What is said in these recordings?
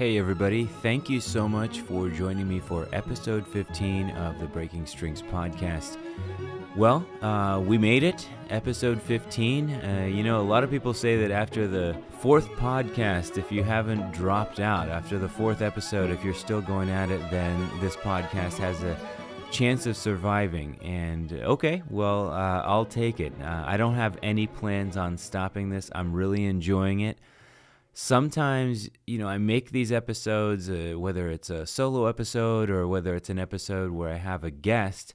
Hey everybody, thank you so much for joining me for episode 15 of the Breaking Strings podcast. Well, we made it, episode 15. A lot of people say that after the fourth podcast, if you haven't dropped out, after the fourth episode, if you're still going at it, then this podcast has a chance of surviving. And okay, well, I'll take it. I don't have any plans on stopping this. I'm really enjoying it. Sometimes, I make these episodes, whether it's a solo episode or whether it's an episode where I have a guest,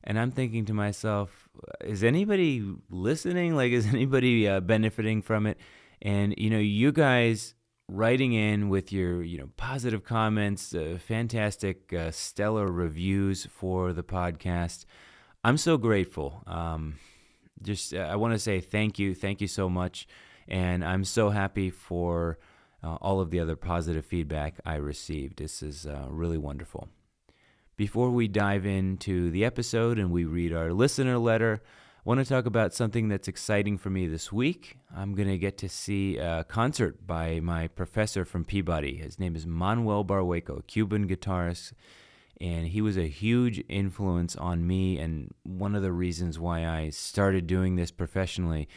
and I'm thinking to myself, is anybody listening? Like, is anybody benefiting from it? And, you guys writing in with your, positive comments, fantastic, stellar reviews for the podcast. I'm so grateful. I want to say thank you. Thank you so much. And I'm so happy for all of the other positive feedback I received. This is really wonderful. Before we dive into the episode and we read our listener letter, I want to talk about something that's exciting for me this week. I'm going to get to see a concert by my professor from Peabody. His name is Manuel Barrueco, a Cuban guitarist, and he was a huge influence on me and one of the reasons why I started doing this professionally.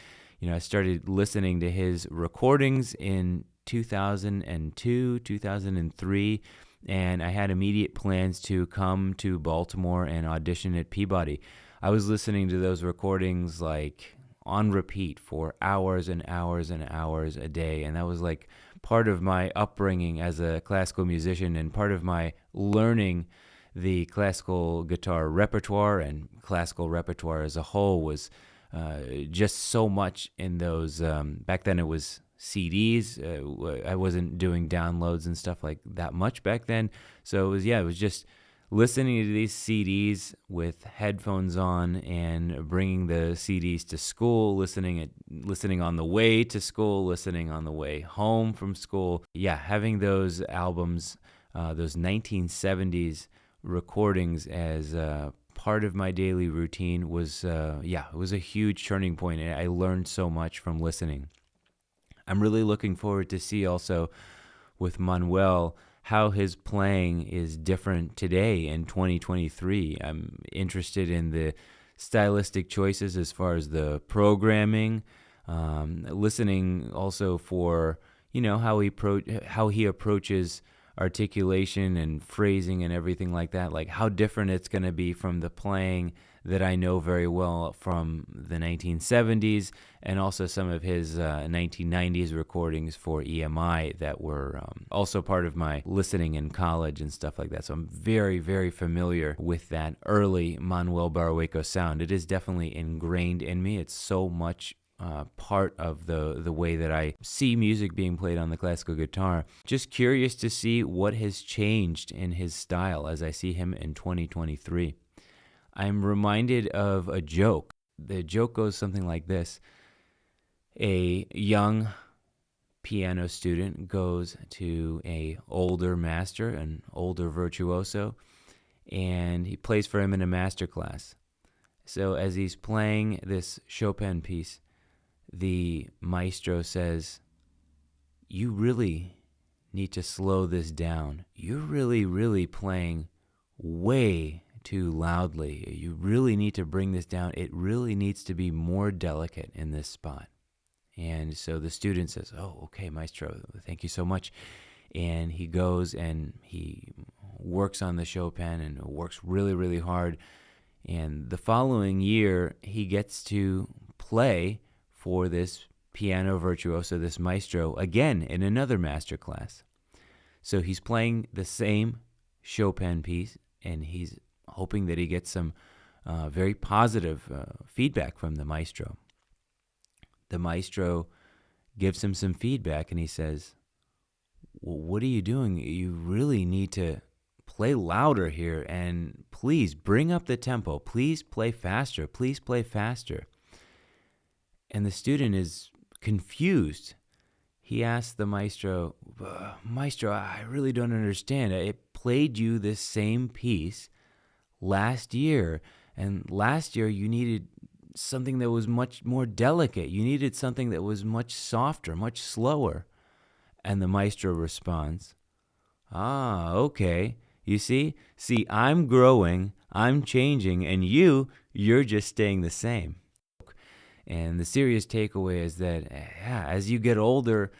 I started listening to his recordings in 2002, 2003, and I had immediate plans to come to Baltimore and audition at Peabody. I was listening to those recordings like on repeat for hours and hours and hours a day, and that was like part of my upbringing as a classical musician and part of my learning the classical guitar repertoire and classical repertoire as a whole was just so much in those. Back then it was CDs. I wasn't doing downloads and stuff like that much back then. So it was just listening to these CDs with headphones on and bringing the CDs to school, listening on the way to school, listening on the way home from school. Yeah, having those albums, those 1970s recordings as part of my daily routine was, it was a huge turning point. I learned so much from listening. I'm really looking forward to see also with Manuel how his playing is different today in 2023. I'm interested in the stylistic choices as far as the programming, listening also for, how he approaches articulation and phrasing and everything like that, like how different it's going to be from the playing that I know very well from the 1970s and also some of his 1990s recordings for EMI that were also part of my listening in college and stuff like that. So I'm very, very familiar with that early Manuel Barrueco sound. It is definitely ingrained in me. It's so much part of the way that I see music being played on the classical guitar. Just curious to see what has changed in his style as I see him in 2023. I'm reminded of a joke. The joke goes something like this. A young piano student goes to an older master, an older virtuoso, and he plays for him in a master class. So as he's playing this Chopin piece, the maestro says, "You really need to slow this down. You're really, really playing way too loudly. You really need to bring this down. It really needs to be more delicate in this spot." And so the student says, "Oh, okay, maestro, thank you so much." And he goes and he works on the Chopin and works really, really hard. And the following year, he gets to play for this piano virtuoso, this maestro, again in another master class. So he's playing the same Chopin piece, and he's hoping that he gets some very positive feedback from the maestro. The maestro gives him some feedback, and he says, "Well, what are you doing? You really need to play louder here, and please bring up the tempo. Please play faster. Please play faster." And the student is confused. He asks the maestro, "Maestro, I really don't understand. I played you this same piece last year, and last year you needed something that was much more delicate. You needed something that was much softer, much slower." And the maestro responds, Ah, okay. You see? See, I'm growing, I'm changing, and you're just staying the same. And the serious takeaway is that yeah, as you get older,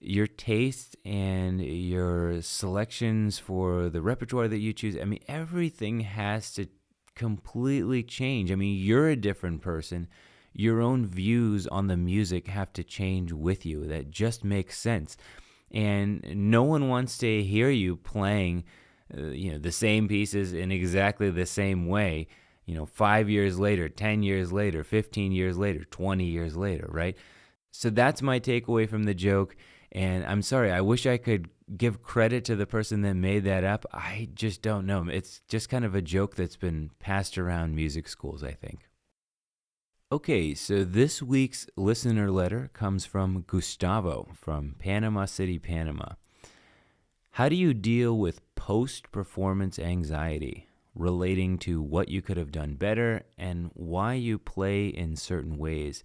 your taste and your selections for the repertoire that you choose, I mean, everything has to completely change. I mean, you're a different person. Your own views on the music have to change with you. That just makes sense. And no one wants to hear you playing the same pieces in exactly the same way, 5 years later, 10 years later, 15 years later, 20 years later, right? So that's my takeaway from the joke. And I'm sorry, I wish I could give credit to the person that made that up. I just don't know. It's just kind of a joke that's been passed around music schools, I think. Okay, so this week's listener letter comes from Gustavo from Panama City, Panama. How do you deal with post-performance anxiety relating to what you could have done better and why you play in certain ways?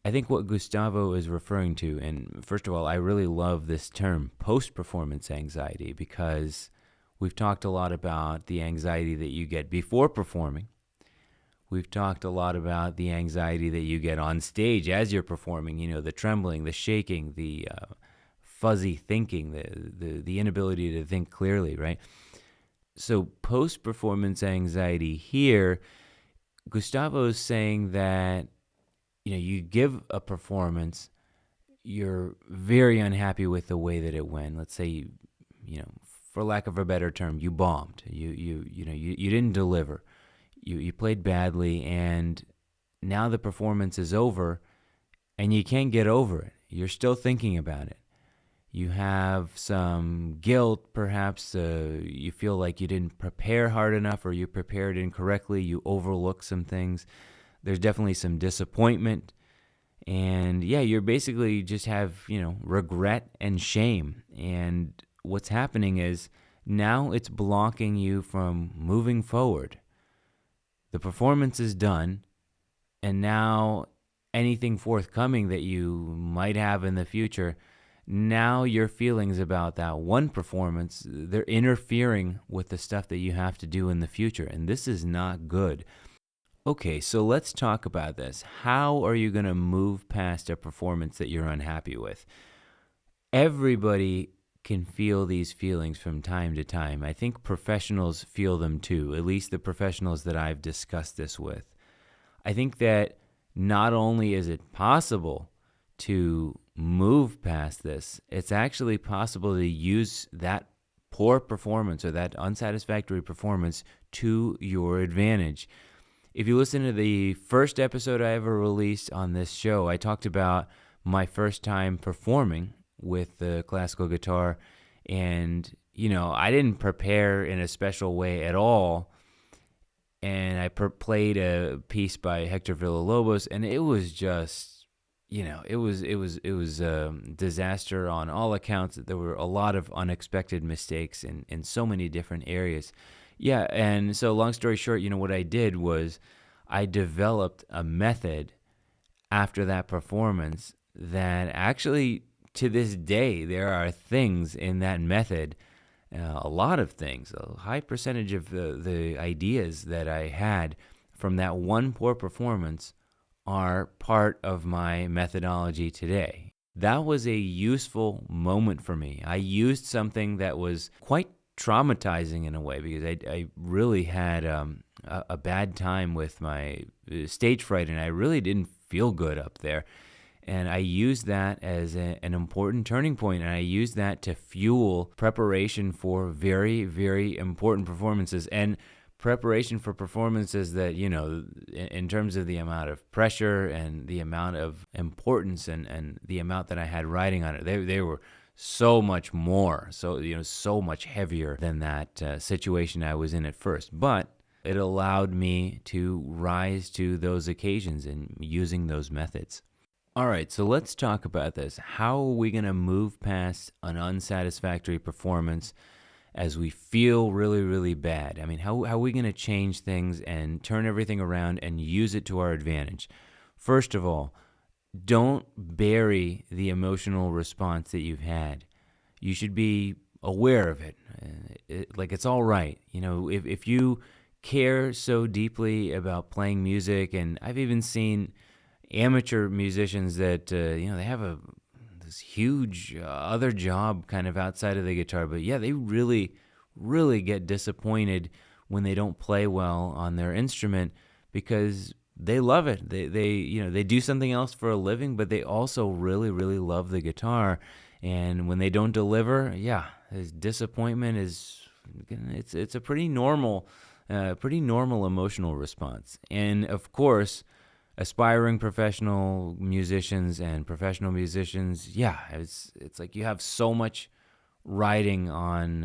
I think what Gustavo is referring to, and first of all, I really love this term, post-performance anxiety, because we've talked a lot about the anxiety that you get before performing. We've talked a lot about the anxiety that you get on stage as you're performing, the trembling, the shaking, the fuzzy thinking, the inability to think clearly, right? So post-performance anxiety here, Gustavo is saying that, you give a performance, you're very unhappy with the way that it went. Let's say, for lack of a better term, you bombed. You didn't deliver. You played badly, and now the performance is over, and you can't get over it. You're still thinking about it. You have some guilt, perhaps you feel like you didn't prepare hard enough or you prepared incorrectly, you overlooked some things. There's definitely some disappointment. And yeah, you're basically just have, regret and shame. And what's happening is now it's blocking you from moving forward. The performance is done, and now anything forthcoming that you might have in the future, now your feelings about that one performance, they're interfering with the stuff that you have to do in the future, and this is not good. Okay, so let's talk about this. How are you going to move past a performance that you're unhappy with? Everybody can feel these feelings from time to time. I think professionals feel them too, at least the professionals that I've discussed this with. I think that not only is it possible to move past this, it's actually possible to use that poor performance or that unsatisfactory performance to your advantage. If you listen to the first episode I ever released on this show, I talked about my first time performing with the classical guitar, and I didn't prepare in a special way at all. And I played a piece by Hector Villalobos, and it was just, it was a disaster on all accounts. There were a lot of unexpected mistakes in so many different areas. Yeah, and so long story short, what I did was I developed a method after that performance that actually, to this day, there are things in that method, a lot of things, a high percentage of the ideas that I had from that one poor performance are part of my methodology today. That was a useful moment for me. I used something that was quite traumatizing in a way because I really had a bad time with my stage fright, and I really didn't feel good up there. And I used that as an important turning point, and I used that to fuel preparation for very, very important performances. And preparation for performances that, in terms of the amount of pressure and the amount of importance and the amount that I had riding on it, they were so much more, so much heavier than that situation I was in at first. But it allowed me to rise to those occasions and using those methods. All right, so let's talk about this. How are we going to move past an unsatisfactory performance as we feel really, really bad? I mean, how are we going to change things and turn everything around and use it to our advantage? First of all, don't bury the emotional response that you've had. You should be aware of it. Like it's all right. If you care so deeply about playing music, and I've even seen amateur musicians that they have this huge other job kind of outside of the guitar, but yeah, they really, really get disappointed when they don't play well on their instrument because they love it. They do something else for a living, but they also really, really love the guitar. And when they don't deliver, yeah, his disappointment it's a pretty normal emotional response. And of course, aspiring professional musicians and professional musicians, yeah, it's like you have so much riding on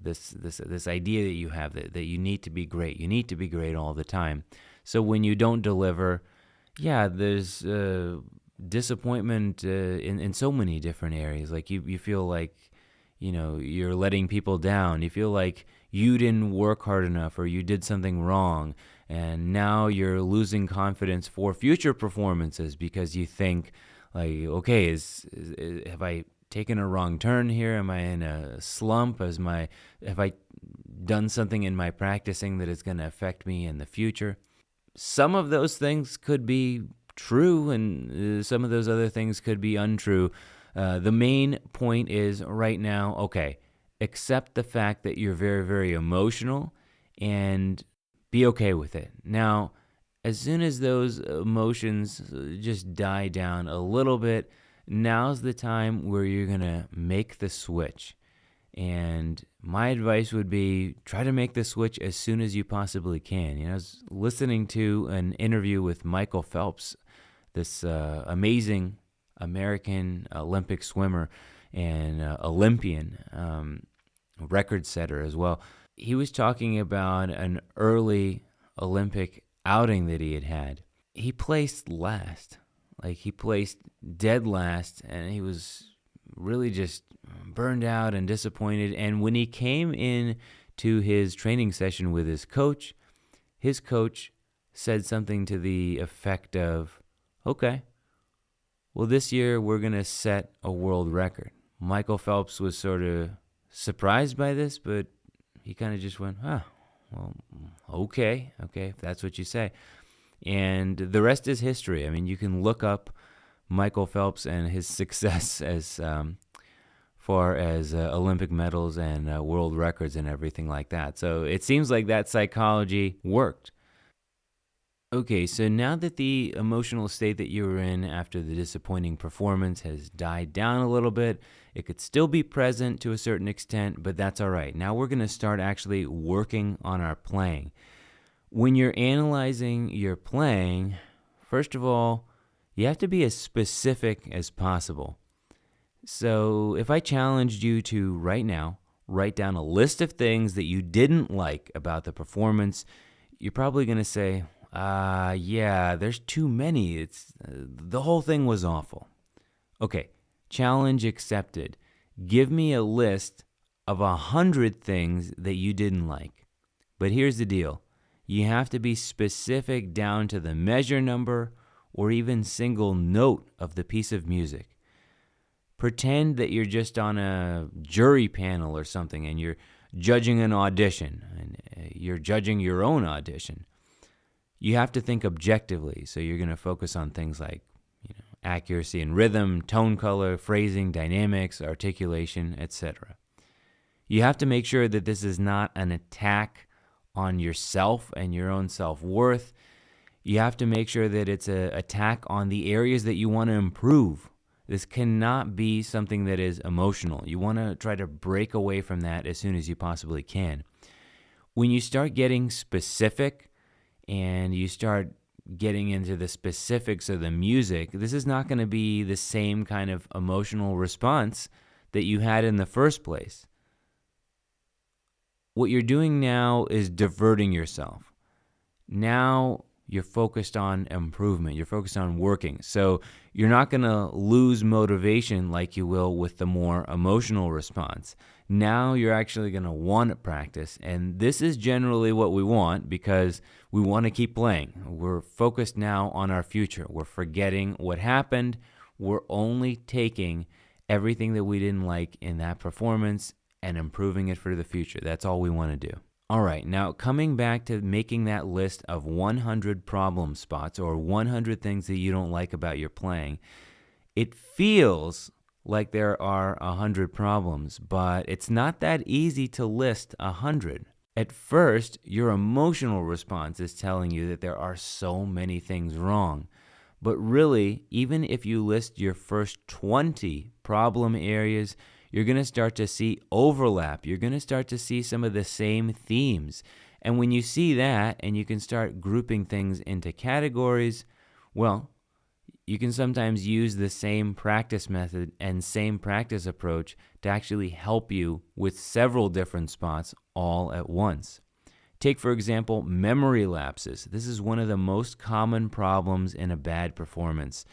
this idea that you have that you need to be great. You need to be great all the time. So when you don't deliver, yeah, there's disappointment in so many different areas. Like you feel like you're letting people down. You feel like you didn't work hard enough or you did something wrong, and now you're losing confidence for future performances because you think like, okay, have I taken a wrong turn here? Am I in a slump? Have I done something in my practicing that is going to affect me in the future? Some of those things could be true, and some of those other things could be untrue. The main point is right now, okay, accept the fact that you're very, very emotional and be okay with it. Now, as soon as those emotions just die down a little bit, now's the time where you're going to make the switch. And my advice would be try to make the switch as soon as you possibly can. I was listening to an interview with Michael Phelps, this amazing American Olympic swimmer and Olympian, record setter as well. He was talking about an early Olympic outing that he had. He placed last. Like he placed dead last, and he was really just burned out and disappointed. And when he came in to his training session with his coach said something to the effect of, okay, well, this year we're going to set a world record. Michael Phelps was sort of surprised by this, but he kind of just went, well, okay, if that's what you say. And the rest is history. I mean, you can look up Michael Phelps and his success as far as Olympic medals and world records and everything like that. So it seems like that psychology worked. Okay, so now that the emotional state that you were in after the disappointing performance has died down a little bit, it could still be present to a certain extent, but that's all right. Now we're going to start actually working on our playing. When you're analyzing your playing, first of all, you have to be as specific as possible. So if I challenged you to right now write down a list of things that you didn't like about the performance, you're probably going to say, yeah, there's too many. The whole thing was awful. Okay, challenge accepted. Give me a list of 100 things that you didn't like. But here's the deal. You have to be specific down to the measure number or even single note of the piece of music. Pretend that you're just on a jury panel or something and you're judging an audition and you're judging your own audition. You have to think objectively, so you're going to focus on things like accuracy and rhythm, tone color, phrasing, dynamics, articulation, etc. You have to make sure that this is not an attack on yourself and your own self-worth. You have to make sure that it's an attack on the areas that you want to improve. This cannot be something that is emotional. You want to try to break away from that as soon as you possibly can. When you start getting specific and you start getting into the specifics of the music, this is not going to be the same kind of emotional response that you had in the first place. What you're doing now is diverting yourself. Now you're focused on improvement. You're focused on working. So you're not going to lose motivation like you will with the more emotional response. Now you're actually going to want to practice. And this is generally what we want because we want to keep playing. We're focused now on our future. We're forgetting what happened. We're only taking everything that we didn't like in that performance and improving it for the future. That's all we want to do. All right, now coming back to making that list of 100 problem spots or 100 things that you don't like about your playing, it feels like there are 100 problems, but it's not that easy to list 100. At first, your emotional response is telling you that there are so many things wrong. But really, even if you list your first 20 problem areas, you're going to start to see overlap. You're going to start to see some of the same themes. And when you see that and you can start grouping things into categories, well, you can sometimes use the same practice method and same practice approach to actually help you with several different spots all at once. Take, for example, memory lapses. This is one of the most common problems in a bad performance.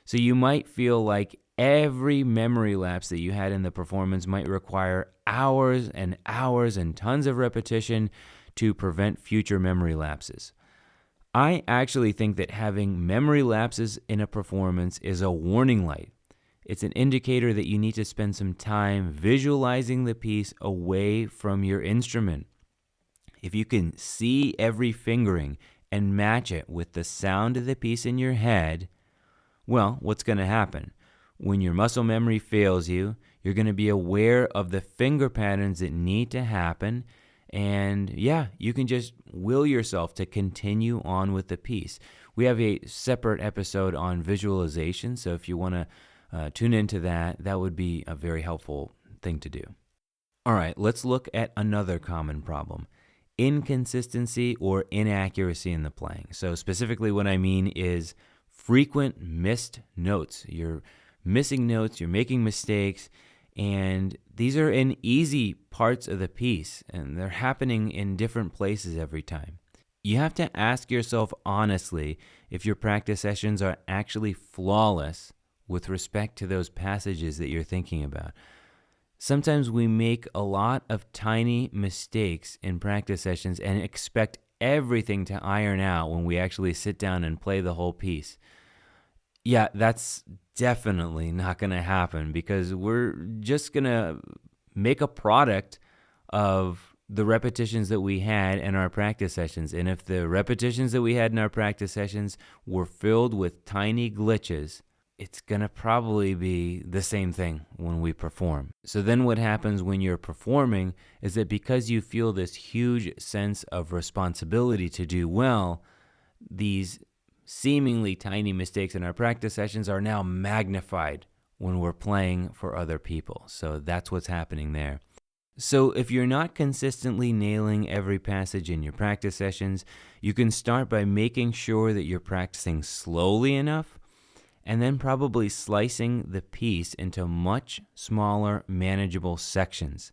So you might feel like every memory lapse that you had in the performance might require hours and hours and tons of repetition to prevent future memory lapses. I actually think that having memory lapses in a performance is a warning light. It's an indicator that you need to spend some time visualizing the piece away from your instrument. If you can see every fingering and match it with the sound of the piece in your head, well, what's going to happen? When your muscle memory fails you, you're going to be aware of the finger patterns that need to happen. And yeah, you can just will yourself to continue on with the piece. We have a separate episode on visualization, so if you want to tune into that, that would be a very helpful thing to do. All right, let's look at another common problem: inconsistency or inaccuracy in the playing. So specifically what I mean is frequent missed notes. You're missing notes, you're making mistakes, and these are in easy parts of the piece, and they're happening in different places every time. You have to ask yourself honestly if your practice sessions are actually flawless with respect to those passages that you're thinking about. Sometimes we make a lot of tiny mistakes in practice sessions and expect everything to iron out when we actually sit down and play the whole piece. Yeah, that's definitely not going to happen, because we're just going to make a product of the repetitions that we had in our practice sessions. And if the repetitions that we had in our practice sessions were filled with tiny glitches, it's going to probably be the same thing when we perform. So then what happens when you're performing is that because you feel this huge sense of responsibility to do well, these seemingly tiny mistakes in our practice sessions are now magnified when we're playing for other people. So that's what's happening there. So if you're not consistently nailing every passage in your practice sessions, you can start by making sure that you're practicing slowly enough, and then probably slicing the piece into much smaller, manageable sections.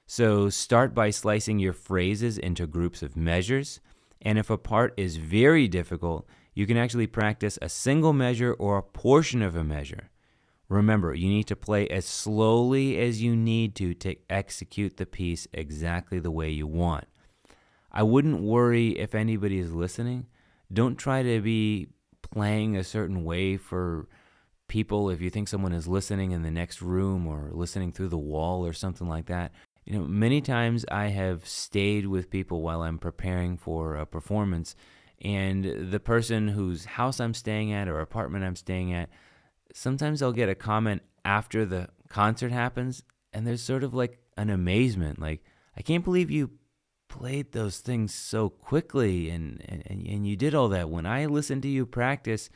So start by slicing your phrases into groups of measures, and if a part is very difficult, you can actually practice a single measure or a portion of a measure. Remember, you need to play as slowly as you need to execute the piece exactly the way you want. I wouldn't worry if anybody is listening. Don't try to be playing a certain way for people if you think someone is listening in the next room or listening through the wall or something like that. Many times I have stayed with people while I'm preparing for a performance, and the person whose house I'm staying at or apartment I'm staying at, sometimes I'll get a comment after the concert happens, and there's sort of like an amazement, like, I can't believe you played those things so quickly and you did all that. When I listened to you practice,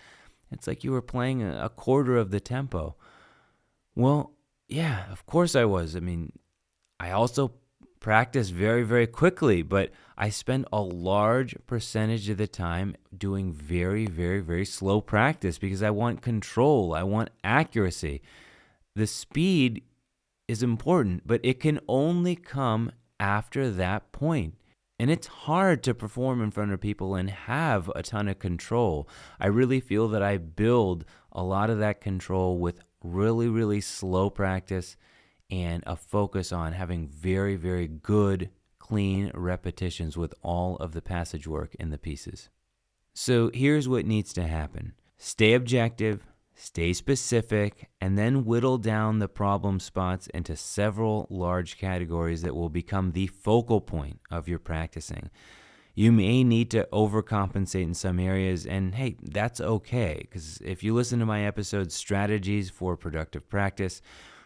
it's like you were playing a quarter of the tempo. Well, yeah, of course I was. I mean, I also practice very, very quickly, but I spend a large percentage of the time doing very, very, very slow practice because I want control. I want accuracy. The speed is important, but it can only come after that point. And it's hard to perform in front of people and have a ton of control. I really feel that I build a lot of that control with really, really slow practice and a focus on having very, very good, clean repetitions with all of the passage work in the pieces. So here's what needs to happen. Stay objective, stay specific, and then whittle down the problem spots into several large categories that will become the focal point of your practicing. You may need to overcompensate in some areas, and hey, that's okay, because if you listen to my episode, Strategies for Productive Practice,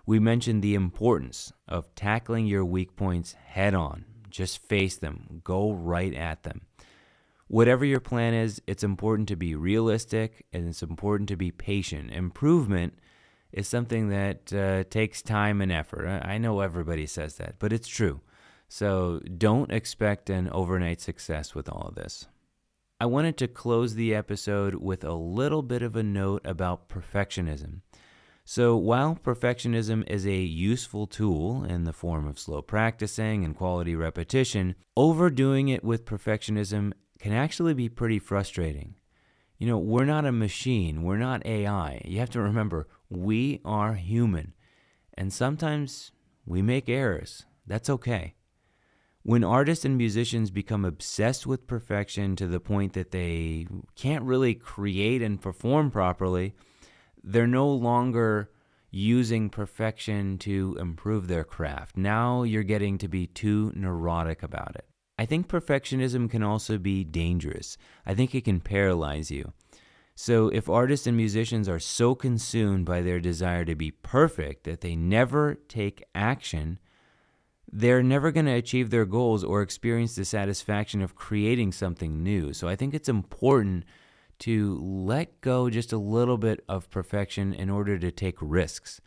we mentioned the importance of tackling your weak points head on. Just face them. Go right at them. Whatever your plan is, it's important to be realistic, and it's important to be patient. Improvement is something that takes time and effort. I know everybody says that, but it's true. So don't expect an overnight success with all of this. I wanted to close the episode with a little bit of a note about perfectionism. So while perfectionism is a useful tool in the form of slow practicing and quality repetition, overdoing it with perfectionism can actually be pretty frustrating. We're not a machine. We're not AI. You have to remember, we are human. And sometimes we make errors. That's okay. When artists and musicians become obsessed with perfection to the point that they can't really create and perform properly, they're no longer using perfection to improve their craft. Now you're getting to be too neurotic about it. I think perfectionism can also be dangerous. I think it can paralyze you. So if artists and musicians are so consumed by their desire to be perfect that they never take action, they're never going to achieve their goals or experience the satisfaction of creating something new. So I think it's important to let go just a little bit of perfection in order to take risks.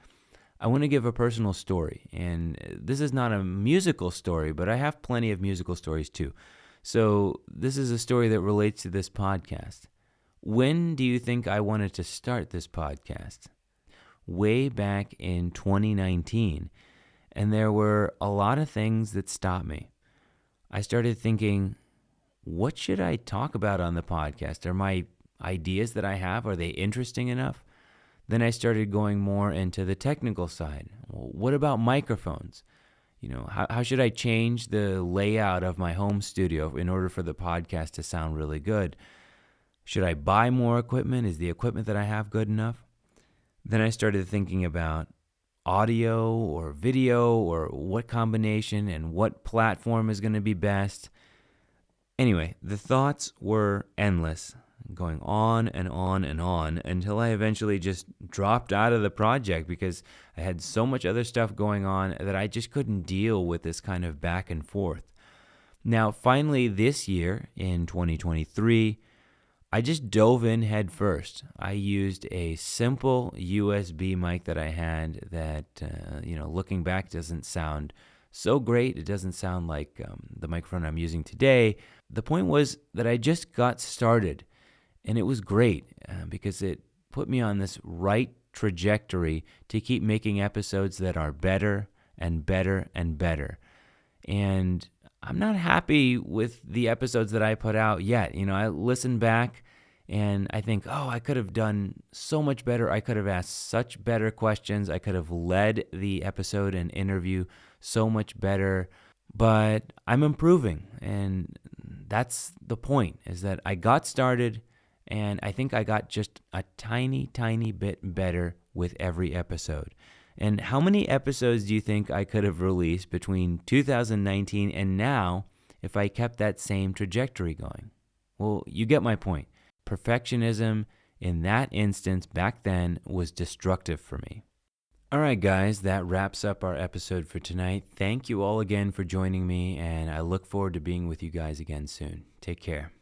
I want to give a personal story, and this is not a musical story, but I have plenty of musical stories too. So this is a story that relates to this podcast. When do you think I wanted to start this podcast? Way back in 2019. And there were a lot of things that stopped me. I started thinking, what should I talk about on the podcast? Are my ideas that I have, are they interesting enough? Then I started going more into the technical side. Well, what about microphones? How should I change the layout of my home studio in order for the podcast to sound really good? Should I buy more equipment? Is the equipment that I have good enough? Then I started thinking about audio or video or what combination and what platform is going to be best. Anyway, the thoughts were endless, going on and on and on until I eventually just dropped out of the project because I had so much other stuff going on that I just couldn't deal with this kind of back and forth. Now, finally this year in 2023, I just dove in head first. I used a simple USB mic that I had that, looking back doesn't sound so great. It doesn't sound like the microphone I'm using today. The point was that I just got started, and it was great because it put me on this right trajectory to keep making episodes that are better and better and better. And I'm not happy with the episodes that I put out yet. I listen back and I think, I could have done so much better. I could have asked such better questions. I could have led the episode and interview so much better. But I'm improving, and that's the point, is that I got started, and I think I got just a tiny, tiny bit better with every episode. And how many episodes do you think I could have released between 2019 and now if I kept that same trajectory going? Well, you get my point. Perfectionism in that instance back then was destructive for me. All right, guys, that wraps up our episode for tonight. Thank you all again for joining me, and I look forward to being with you guys again soon. Take care.